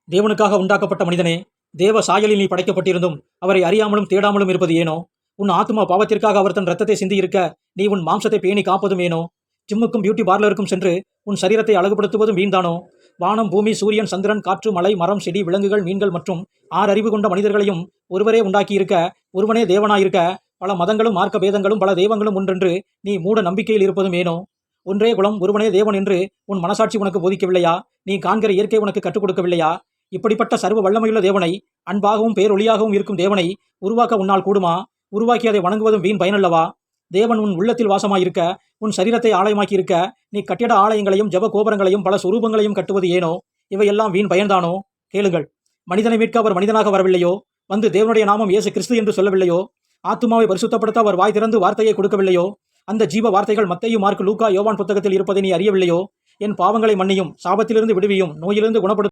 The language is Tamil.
தேவனுக்காக உண்டாக்கப்பட்ட மனிதனே, தேவ சாயலில் நீ படைக்கப்பட்டிருந்தும் அவரை அறியாமலும் தேடாமலும் இருப்பது ஏனோ? உன் ஆத்துமா பாவத்திற்காக அவர் தன் ரத்தத்தை சிந்தியிருக்க நீ உன் மாம்சத்தை பேணி காப்பதும் ஏனோ? ஜிம்முக்கும் பியூட்டி பார்லருக்கும் சென்று உன் சரீரத்தை அழகுபடுத்துவதும் வீண்தானோ? வானம், பூமி, சூரியன், சந்திரன், காற்று, மலை, மரம், செடி, விலங்குகள், மீன்கள் மற்றும் 6 அறிவு கொண்ட மனிதர்களையும் ஒருவரே உண்டாக்கியிருக்க, ஒருவனே தேவனாயிருக்க, பல மதங்களும் மார்க்க பேதங்களும் பல தெய்வங்களும் ஒன்றென்று நீ மூட நம்பிக்கையில் இருப்பதும் ஏனோ? ஒன்றே குலம், ஒருவனே தேவன் என்று உன் மனசாட்சி உனக்கு போதிக்கவில்லையா? நீ காண்கிற இயற்கை உனக்கு கற்றுக் கொடுக்கவில்லையா? இப்படிப்பட்ட சர்வ வல்லமையுள்ள தேவனை, அன்பாகவும் பேரொளியாகவும் இருக்கும் தேவனை உருவாக்க உன்னால் கூடுமா? உருவாக்கி அதை வணங்குவதும் வீண் பயனல்லவா? தேவன் உன் உள்ளத்தில் வாசமாயிருக்க, உன் சரீரத்தை ஆலயமாக்கி இருக்க, நீ கட்டிட ஆலயங்களையும் ஜப கோபுரங்களையும் பல சுரூபங்களையும் கட்டுவது ஏனோ? இவையெல்லாம் வீண் பயன்தானோ? கேளுங்கள். மனிதனை மீட்க அவர் மனிதனாக வரவில்லையோ? வந்து தேவனுடைய நாமம் இயேசு கிறிஸ்து என்று சொல்லவில்லையோ? ஆத்துமாவை பரிசுத்தப்படுத்த அவர் வாய் திறந்து வார்த்தையை கொடுக்கவில்லையோ? அந்த ஜீவ வார்த்தைகள் மத்தேயு, மார்க்கு, லூக்கா, யோவான் புத்தகத்தில் இருப்பதை நீ அறியவில்லையோ? என் பாவங்களை மன்னியும், சாபத்திலிருந்து விடுவியும், நோயிலிருந்து குணப்படுத்தும்